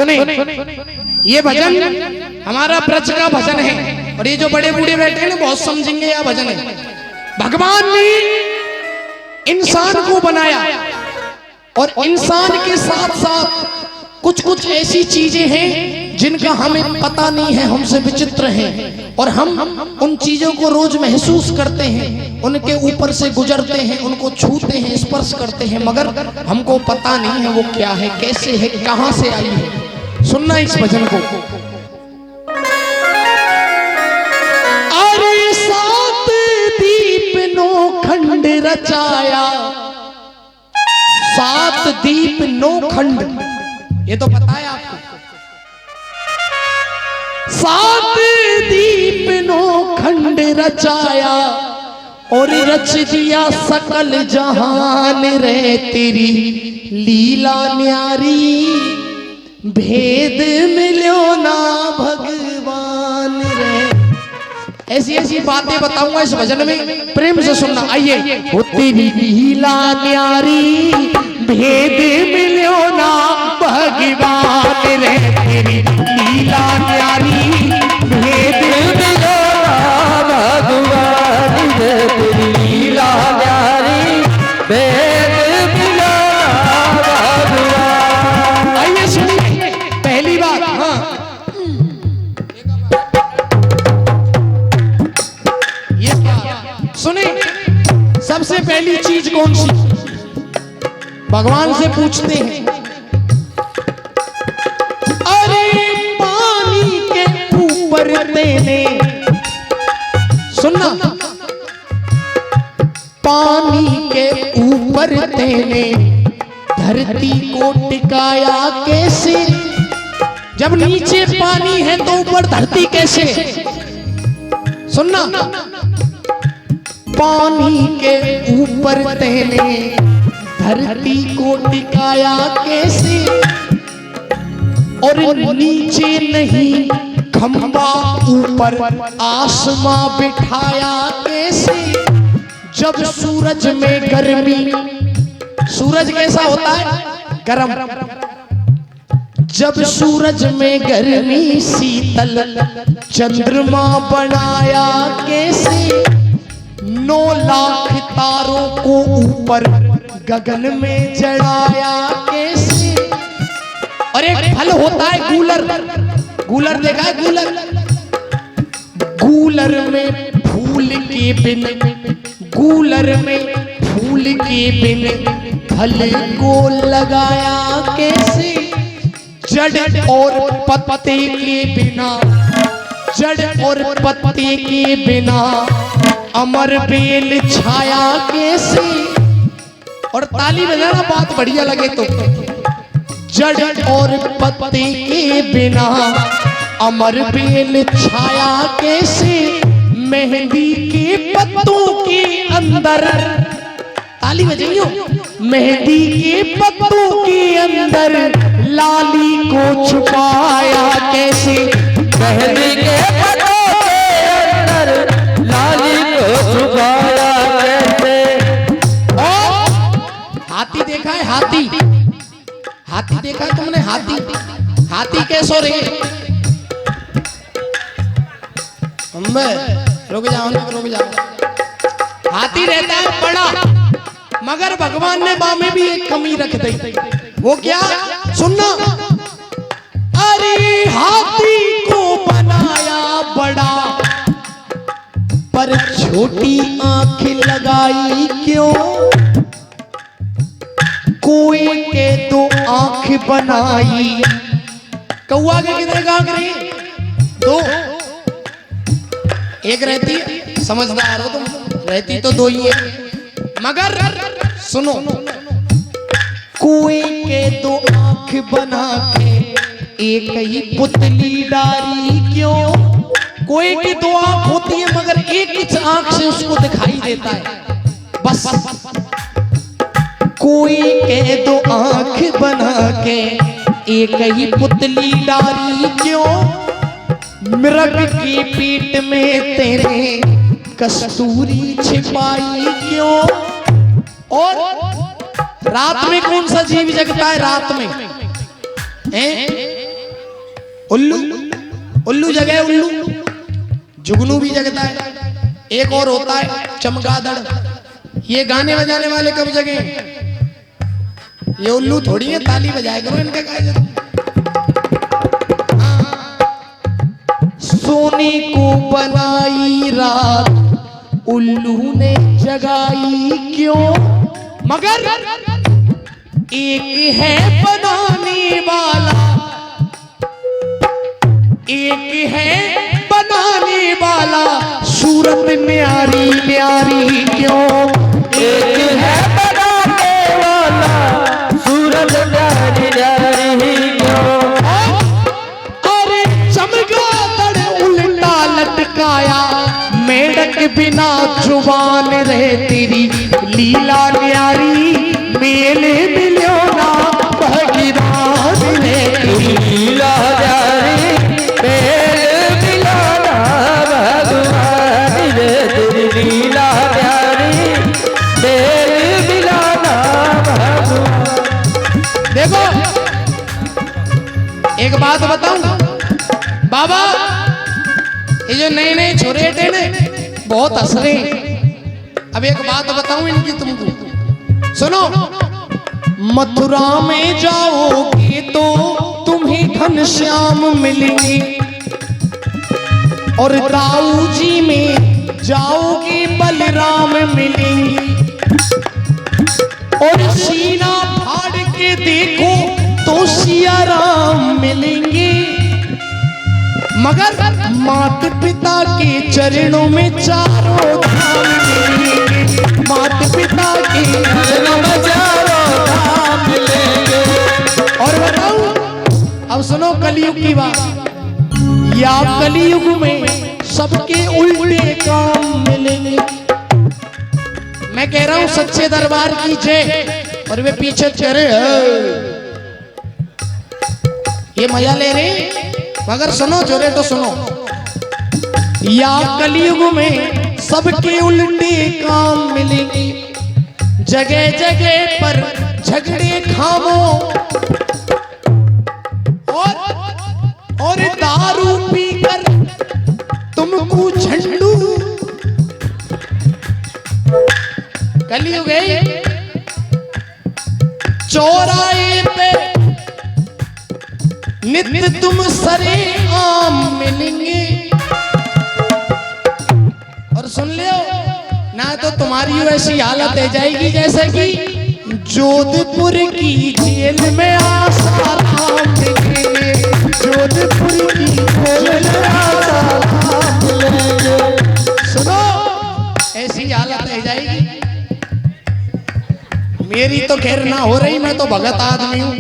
सुने, ये भजन हमारा ब्रज का भजन है और ये जो बड़े बूढ़े बैठे हैं ना बहुत समझेंगे यह भजन है। भगवान ने इंसान को बनाया और इंसान के साथ साथ कुछ कुछ ऐसी चीजें हैं जिनका हमें पता नहीं है, हमसे विचित्र हैं और हम उन चीजों को रोज महसूस करते हैं, उनके ऊपर से गुजरते हैं, उनको छूते हैं, स्पर्श करते हैं, मगर हमको पता नहीं है वो क्या है, कैसे है, कहां से आई है। सुनना इस भजन को। अरे सात दीप नो खंड रचाया, सात दीप नो खंड, ये तो पता है आपको। सात दीप नो खंड रचाया और रच दिया सकल जहान रे, तेरी लीला न्यारी भेद मिलो ना भगवान रे। ऐसी ऐसी बातें बताऊंगा इस भजन में, प्रेम से सुनना। आइए। वो तेरी लीला न्यारी भेद मिलो ना भगवान रे, तेरी लीला न्यारी भेद मिलो ना भगवान रे, तेरी लीला न्यारी भेद मिलो ना भगवान। आइए सुनिए पहली बात। हाँ, ये सुने, सबसे पहली चीज कौन सी? भगवान से पूछते हैं, अरे पानी के ऊपर तेने, सुनना, पानी के ऊपर तेने धरती को टिकाया कैसे? जब नीचे पानी है तो ऊपर धरती कैसे? सुनना, पानी के ऊपर तेने धरती को टिकाया कैसे और नीचे नहीं खंबा ऊपर आसमां बिठाया कैसे? जब सूरज में गर्मी, सूरज कैसा होता है? गरम। जब सूरज में गर्मी शीतल चंद्रमा बनाया कैसे? 9 लाख तारों को ऊपर गगन में चढ़ाया कैसे? और एक फल होता है गूलर, गूलर देखा है? गूलर, गूलर में फूल के बिन, गूलर में फूल के बिन फल को लगाया कैसे? जड़ और पत्ते के बिना, जड़ और पत्ते के बिना अमर बेल छाया कैसे? और ताली बजाना बात बढ़िया लगे तो। जड़ और पत्ते के बिना अमर बेल छाया कैसे? मेहंदी के पत्तों के अंदर, ताली बजाइयो, मेहंदी के पत्तों के अंदर लाली को छुपाया कैसे? मेहंदी के पत्तों के अंदर लाली को छुपाया कैसे? हाथी देखा है? हाथी, हाथी देखा है तुमने? हाथी, हाथी कैसो रे? रुक जाओ, रुक जाओ। हाथी रहता है बड़ा, मगर भगवान ने बा में भी एक कमी रख दी। वो क्या? सुनना, अरे हाथी को बनाया बड़ा पर छोटी आंख लगाई क्यों? कोई के 2 आंख बनाई, कौआ के कितने आंख रही? 2, एक रहती है, समझदार हो तुम, रहती तो 2 ही है, मगर सुनो, कोई के 2 आंख बना के एक ही पुतली डाली क्यों? कोई की 2 आंख होती है मगर एक ही आंख से उसको दिखाई देता है बस। कोई के 2 आंख बना के एक ही पुतली डाली क्यों? मृग की पीठ में तेरे कस्तूरी छिपाई क्यों? और रात में कौन सा जीव जगता है? रात में उल्लू, उल्लू जगह उल्लू, जुगनू भी जगता है। एक और होता है चमगादड़। ये गाने बजाने वाले कब जगे? ये उल्लू थोड़ी है, ताली बजाए करो इनका काय जरूर। सोने को बनाई रात उल्लू ने जगाई क्यों, मगर एक है बनाने वाला, एक है बनाने वाला, सूरत न्यारी न्यारी क्यों, एक है बनाने वाला, सूरत न्यारी न्यारी क्यों। अरे चमगादड़ उल्टा लटकाया, मेढक बिना जुबान रहे, तेरी लीला न्यारी, मेले मिलो ना भगीदान रे, तेरी लीला न्यारी, मेले मिलाना भगवान रे, तेरी लीला न्यारी, मेले मिलाना भगवान। देखो एक बात बताऊं बाबा, ये जो नए नए छोरे थे ना बहुत हंस रहे हैं। अब एक बात बताऊं इनकी तुमको, सुनो। मथुरा में जाओगे तो तुम्हें घनश्याम मिलेंगे, और दाऊ जी में जाओगे बलराम मिलेंगे, और सीना फाड़ के देखो तो सिया राम मिलेंगे, मगर माता पिता के चरणों में चारों धाम मिलेंगे, माता पिता के चरणों में चारों धाम मिलेंगे। और बताऊं, अब सुनो कलयुग की बात, या कलयुग में सबके उल्टे काम मिलेंगे। मैं कह रहा हूं सच्चे दरबार की जय, और वे पीछे चेहरे ये मजा ले रहे, मगर सुनो जोरे तो सुनो। या कलयुग में सबके उल्टे काम मिलेंगे, जगह जगह पर झगड़े खामो, और दारू पीकर तुमको झंडू, कलयुग है। चौराहे पे नित्य तुम सरे आम मिलेंगे, और सुन लियो ना तो तुम्हारी वैसी हालत है जाएगी जैसे कि जोधपुर की जेल में आसाराम मिलेंगे, जोधपुर की जेल में आसाराम मिलेंगे। सुनो ऐसी हालत है जाएगी। मेरी तो खैर ना हो रही, मैं तो भगत आदमी हूँ।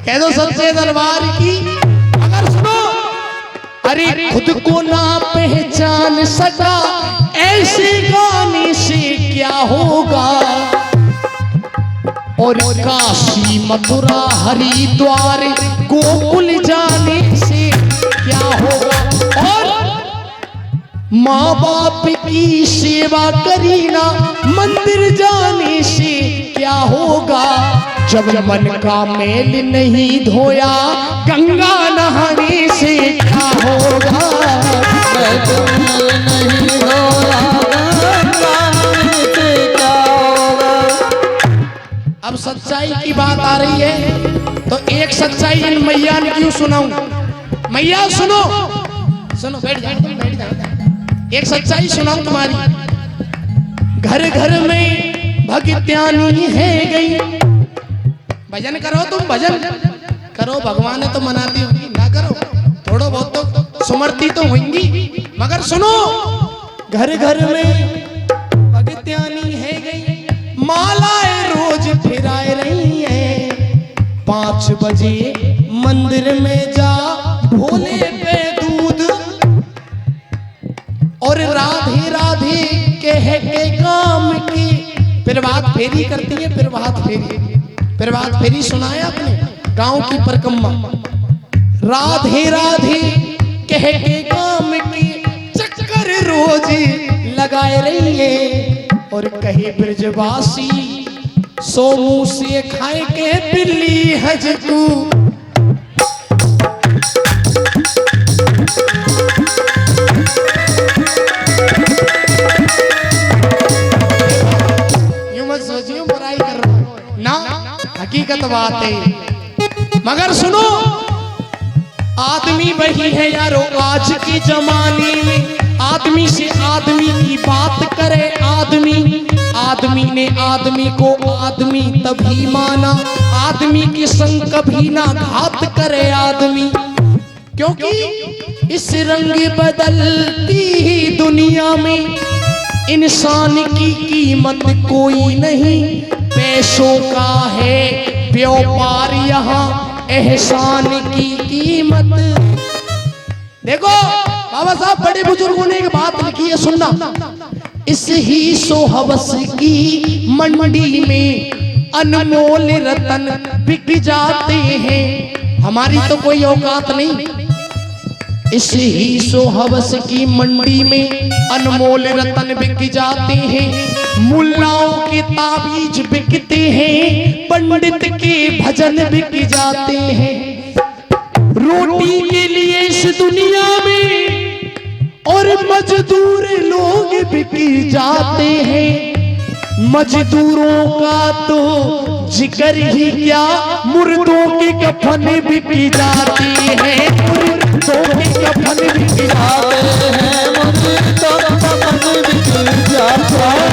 कह दो सच्चे दरबार की। अगर सुनो, अरे खुद को ना पहचान सका, ऐसे गाने से क्या होगा, और काशी मथुरा हरिद्वार गोकुल जाने से क्या होगा, और माँ बाप की सेवा करीना मंदिर जाने से क्या होगा, जब मन का मेल नहीं धोया गंगा नहाने से क्या होगा, नहीं होगा गंगा नहाने से क्या होगा। अब सच्चाई की बात आ रही है तो एक सच्चाई इन मैया ने क्यों सुनाऊं। मैया सुनो, सुनो बैठ जाओ, बैठ जाओ। एक सच्चाई सुनाऊं तुम्हारी। घर घर में भगत्यानी है गई, भजन करो तुम, भजन करो, भगवान ने तो मनाती होगी, ना करो थोड़ा बहुत तो सुमरती तो होंगी, मगर सुनो घर घर में भगत्यानी है गई, मालाएं रोज फिराए रही है, 5 बजे मंदिर में जा भोले पे दूध, और राधे राधे कह के काम की प्रभात फेरी करती है, प्रभात फेरी, प्रभात फेरी सुनाया आपने गांव की परिक्रमा, राधे राधे कह के काम की चक्कर रोज लगाए रही है, और कहे ब्रजवासी सोमू से खाए के बिल्ली हज तू, हकीकत बात है। मगर सुनो, आदमी वही है यारो आज के जमाने में, आदमी से आदमी की बात करे आदमी ने आदमी को आदमी तभी माना, आदमी के संग कभी ना घात करे आदमी, क्योंकि इस रंग बदलती ही दुनिया में इंसान की कीमत कोई नहीं, पैसों का है व्यापार यहाँ, एहसान की कीमत। देखो बाबा साहब बड़े बुजुर्गों ने एक बात लिखी है, सुनना। इस ही सोहवस की मंडी में अनमोल रतन बिक जाते हैं, हमारी तो कोई औकात नहीं। इस ही सोहवस की मंडी में अनमोल रतन बिक जाते हैं, मुल्लाओं के ताबीज बिकते हैं, पंडित के भजन बिक जाते हैं। रोटी के लिए इस दुनिया में और मजदूर लोग बिक जाते हैं, मजदूरों का तो जिक्र ही क्या, मुर्दों के कफन बिक जाते हैं, मुर्दों के कफन बिक जाते हैं, मुर्दों के कफन बिक जाते हैं।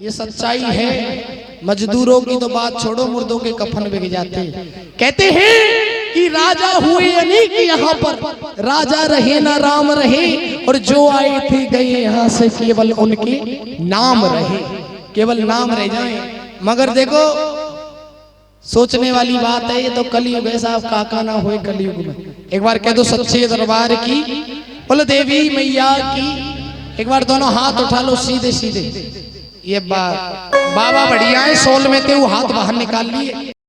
ये सच्चाई है। मजदूरों की तो बात छोड़ो, मुर्दों के कफन बिक जाते हैं। कहते हैं कि राजा हुए अनेक यहाँ पर, राजा रहे ना राम रहे, और जो आए थे गए यहाँ से केवल उनके नाम रहे, केवल नाम रह जाए। मगर देखो सोचने वाली बात है, ये तो कलयुग है साहब, काका ना होए कलयुग में। एक बार कह दो सच्चे दरबार की, बोलो देवी मैया की। एक बार दोनों हाथ उठा लो सीधे सीधे। ये बाबा बढ़िया है, सोल में थे वो हाथ बाहर निकाल लिए।